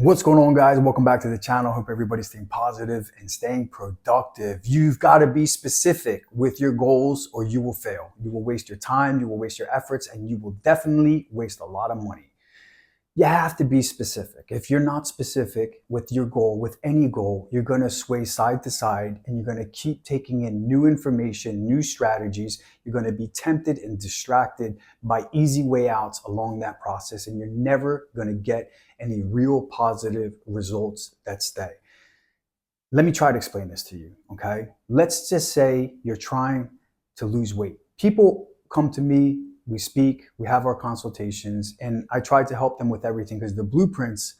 What's going on, guys? Welcome back to the channel. Hope everybody's staying positive and staying productive. You've got to be specific with your goals or you will fail. You will waste your time, you will waste your efforts, and you will definitely waste a lot of money. You have to be specific. If you're not specific with your goal, with any goal, you're going to sway side to side and you're going to keep taking in new information, new strategies. You're going to be tempted and distracted by easy way outs along that process, and you're never going to get any real positive results that stay. Let me try to explain this to you, okay? Let's just say you're trying to lose weight. People come to me, we speak, we have our consultations, and I try to help them with everything because the blueprints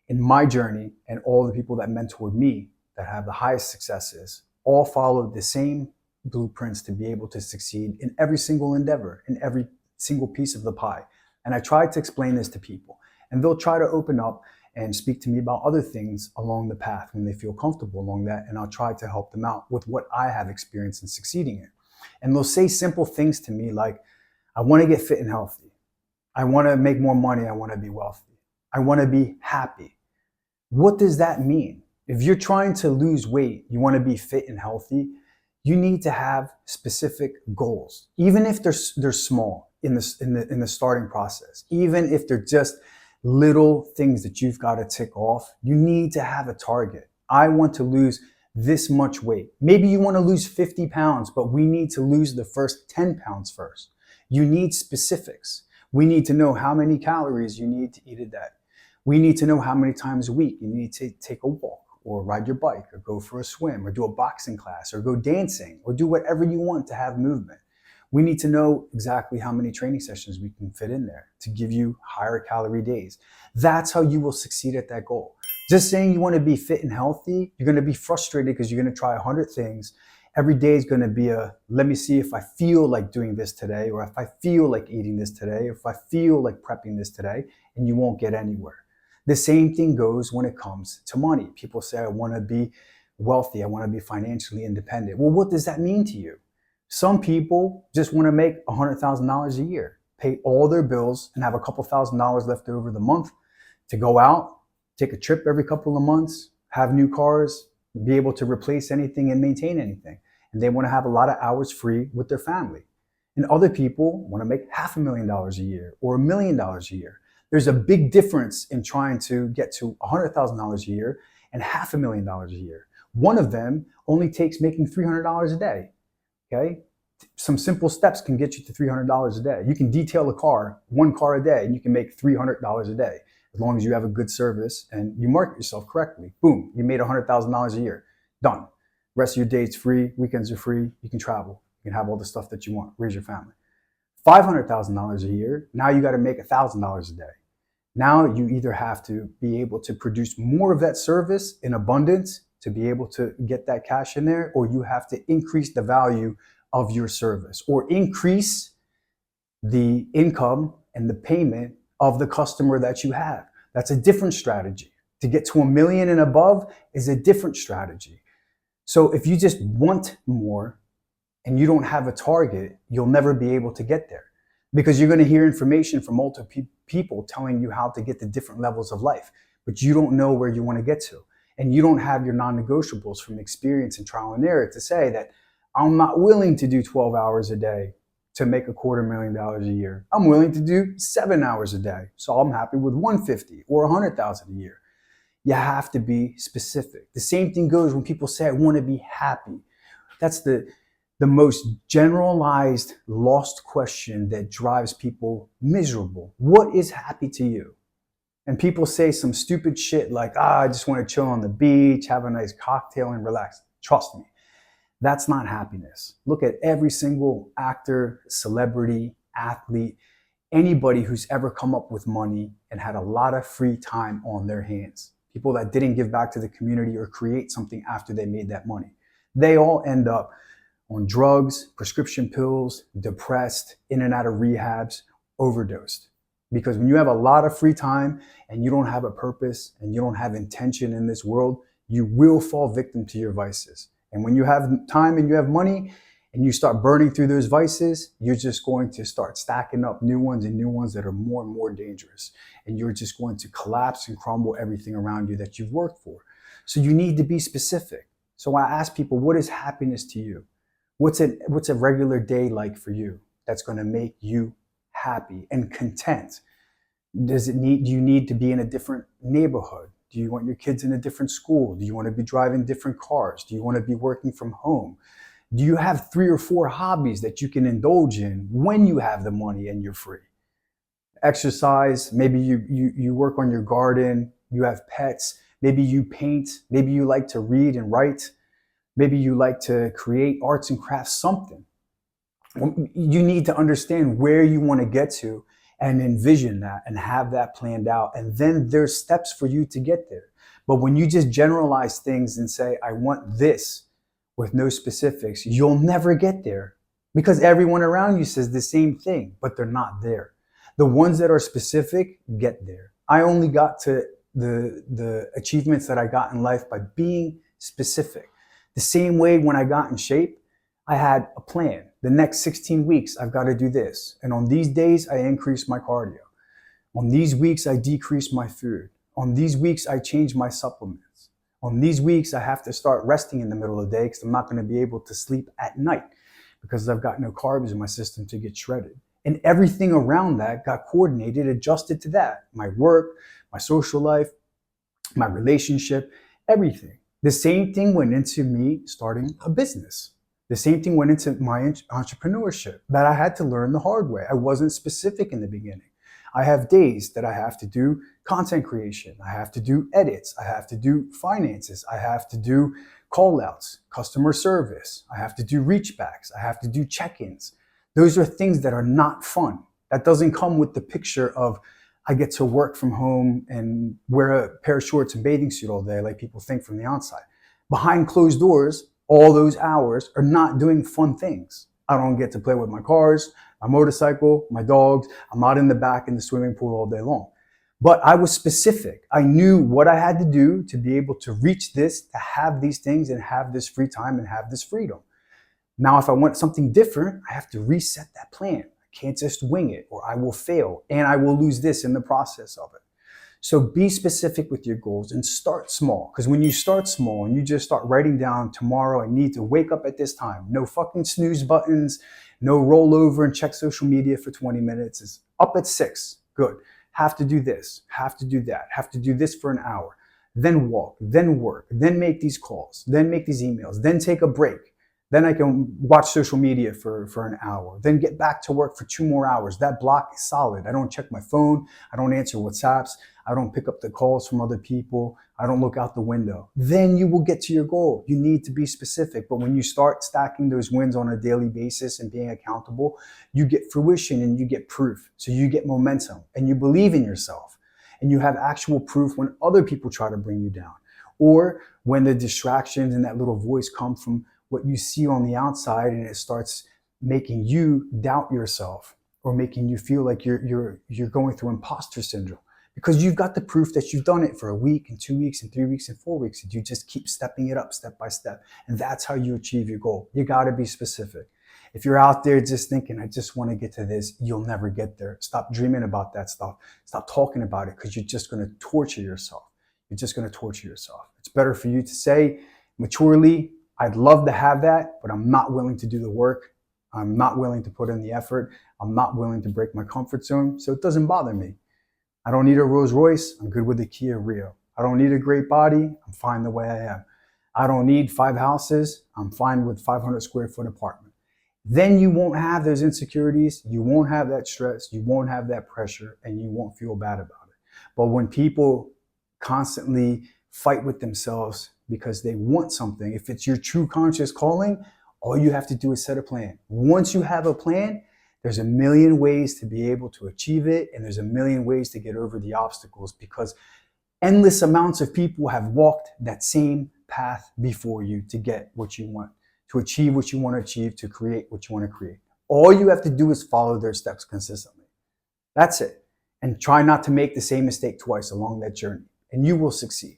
in my journey and all the people that mentored me that have the highest successes all followed the same blueprints to be able to succeed in every single endeavor, in every single piece of the pie. And I try to explain this to people, and they'll try to open up and speak to me about other things along the path when they feel comfortable along that, and I'll try to help them out with what I have experienced in succeeding in. And they'll say simple things to me like, I want to get fit and healthy. I want to make more money. I want to be wealthy. I want to be happy. What does that mean? If you're trying to lose weight, you want to be fit and healthy, you need to have specific goals, even if they're small in the starting process, even if they're just little things that you've got to tick off. You need to have a target. I want to lose this much weight. Maybe you want to lose 50 pounds, but we need to lose the first 10 pounds first. You need specifics. We need to know how many calories you need to eat a day. We need to know how many times a week you need to take a walk or ride your bike or go for a swim or do a boxing class or go dancing or do whatever you want to have movement. We need to know exactly how many training sessions we can fit in there to give you higher calorie days. That's how you will succeed at that goal. Just saying you want to be fit and healthy, you're going to be frustrated because you're going to try 100 things. Every day is going to be let me see if I feel like doing this today, or if I feel like eating this today, or if I feel like prepping this today, and you won't get anywhere. The same thing goes when it comes to money. People say, I want to be wealthy. I want to be financially independent. Well, what does that mean to you? Some people just want to make $100,000 a year, pay all their bills, and have a couple $1,000s left over the month to go out, take a trip every couple of months, have new cars, be able to replace anything and maintain anything. And they want to have a lot of hours free with their family. And other people want to make $500,000 a year or $1 million a year. There's a big difference in trying to get to $100,000 a year and $500,000 a year. One of them only takes making $300 a day. Okay? Some simple steps can get you to $300 a day. You can detail a car, one car a day, and you can make $300 a day. As long as you have a good service and you market yourself correctly. Boom, you made $100,000 a year. Done. Rest of your days free, weekends are free, you can travel. You can have all the stuff that you want, raise your family. $500,000 a year, now you got to make $1,000 a day. Now you either have to be able to produce more of that service in abundance to be able to get that cash in there, or you have to increase the value of your service or increase the income and the payment of the customer that you have. That's a different strategy. To get to $1 million and above is a different strategy. So if you just want more and you don't have a target, you'll never be able to get there, because you're going to hear information from multiple people telling you how to get to different levels of life, but you don't know where you want to get to. And you don't have your non-negotiables from experience and trial and error to say that I'm not willing to do 12 hours a day to make $250,000 a year. I'm willing to do 7 hours a day. So I'm happy with 150 or 100,000 a year. You have to be specific. The same thing goes when people say, I want to be happy. That's the most generalized lost question that drives people miserable. What is happy to you? And people say some stupid shit like, I just want to chill on the beach, have a nice cocktail and relax. Trust me. That's not happiness. Look at every single actor, celebrity, athlete, anybody who's ever come up with money and had a lot of free time on their hands. People that didn't give back to the community or create something after they made that money. They all end up on drugs, prescription pills, depressed, in and out of rehabs, overdosed. Because when you have a lot of free time and you don't have a purpose and you don't have intention in this world, you will fall victim to your vices. And when you have time and you have money and you start burning through those vices, you're just going to start stacking up new ones and new ones that are more and more dangerous. And you're just going to collapse and crumble everything around you that you've worked for. So you need to be specific. So I ask people, what is happiness to you? What's a regular day like for you that's going to make you happy and content? Do you need to be in a different neighborhood? Do you want your kids in a different school? Do you want to be driving different cars? Do you want to be working from home? Do you have 3 or 4 hobbies that you can indulge in when you have the money and you're free? Exercise, maybe you work on your garden, you have pets, maybe you paint, maybe you like to read and write, maybe you like to create arts and crafts, something. You need to understand where you want to get to and envision that and have that planned out. And then there's steps for you to get there. But when you just generalize things and say, I want this, with no specifics, you'll never get there, because everyone around you says the same thing, but they're not there. The ones that are specific get there. I only got to the achievements that I got in life by being specific. The same way when I got in shape, I had a plan. The next 16 weeks, I've got to do this. And on these days, I increase my cardio. On these weeks, I decrease my food. On these weeks, I change my supplements. On these weeks, I have to start resting in the middle of the day because I'm not going to be able to sleep at night because I've got no carbs in my system to get shredded. And everything around that got coordinated, adjusted to that. My work, my social life, my relationship, everything. The same thing went into me starting a business. The same thing went into my entrepreneurship that I had to learn the hard way. I wasn't specific in the beginning. I have days that I have to do content creation. I have to do edits. I have to do finances. I have to do call outs, customer service. I have to do reach backs. I have to do check-ins. Those are things that are not fun. That doesn't come with the picture of I get to work from home and wear a pair of shorts and bathing suit all day like people think from the outside. Behind closed doors, all those hours are not doing fun things. I don't get to play with my cars, my motorcycle, my dogs. I'm not in the back in the swimming pool all day long. But I was specific. I knew what I had to do to be able to reach this, to have these things and have this free time and have this freedom. Now, if I want something different, I have to reset that plan. I can't just wing it or I will fail and I will lose this in the process of it. So be specific with your goals and start small. Because when you start small and you just start writing down tomorrow, I need to wake up at this time. No fucking snooze buttons, no roll over and check social media for 20 minutes. It's up at 6. Good. Have to do this, have to do that, have to do this for an hour. Then walk, then work, then make these calls, then make these emails, then take a break. Then I can watch social media for an hour, then get back to work for 2 more hours. That block is solid. I don't check my phone. I don't answer WhatsApps. I don't pick up the calls from other people. I don't look out the window. Then you will get to your goal. You need to be specific. But when you start stacking those wins on a daily basis and being accountable, you get fruition and you get proof. So you get momentum and you believe in yourself and you have actual proof when other people try to bring you down, or when the distractions and that little voice come from what you see on the outside and it starts making you doubt yourself or making you feel like you're going through imposter syndrome, because you've got the proof that you've done it for a week and 2 weeks and 3 weeks and 4 weeks, and you just keep stepping it up step by step. And that's how you achieve your goal. You got to be specific. If you're out there just thinking, I just want to get to this, you'll never get there. Stop dreaming about that stuff. Stop talking about it, because you're just going to torture yourself. You're just going to torture yourself. It's better for you to say maturely, I'd love to have that, but I'm not willing to do the work. I'm not willing to put in the effort. I'm not willing to break my comfort zone, so it doesn't bother me. I don't need a Rolls Royce. I'm good with a Kia Rio. I don't need a great body. I'm fine the way I am. I don't need 5 houses. I'm fine with 500 square foot apartment. Then you won't have those insecurities. You won't have that stress. You won't have that pressure, and you won't feel bad about it. But when people constantly fight with themselves because they want something, if it's your true conscious calling, all you have to do is set a plan. Once you have a plan, there's a million ways to be able to achieve it, and there's a million ways to get over the obstacles, because endless amounts of people have walked that same path before you to get what you want, to achieve what you want to achieve, to create what you want to create. All you have to do is follow their steps consistently. That's it. And try not to make the same mistake twice along that journey, and you will succeed.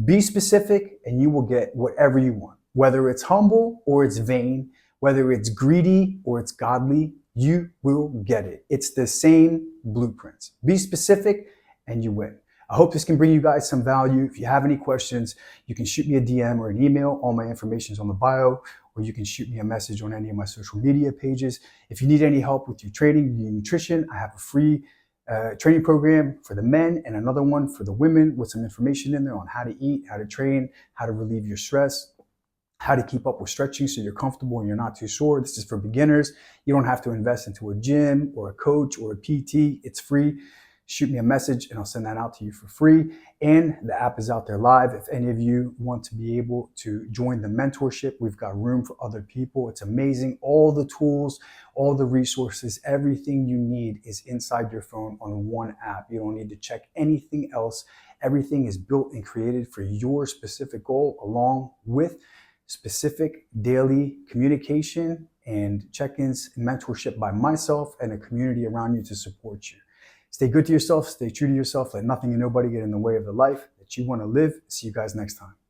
Be specific and you will get whatever you want, whether it's humble or it's vain, Whether it's greedy or it's godly, you will get it. It's the same blueprints. Be specific and you win. I hope this can bring you guys some value. If you have any questions, you can shoot me a DM or an email. All my information is on the bio, or you can shoot me a message on any of my social media pages. If you need any help with your training, your nutrition, I have a free training program for the men and another one for the women with some information in there on how to eat, how to train, how to relieve your stress, how to keep up with stretching so you're comfortable and you're not too sore. This is for beginners. You don't have to invest into a gym or a coach or a PT. It's free. Shoot me a message and I'll send that out to you for free. And the app is out there live. If any of you want to be able to join the mentorship, we've got room for other people. It's amazing. All the tools, all the resources, everything you need is inside your phone on one app. You don't need to check anything else. Everything is built and created for your specific goal, along with specific daily communication and check-ins and mentorship by myself and a community around you to support you. Stay good to yourself, stay true to yourself, let nothing and nobody get in the way of the life that you want to live. See you guys next time.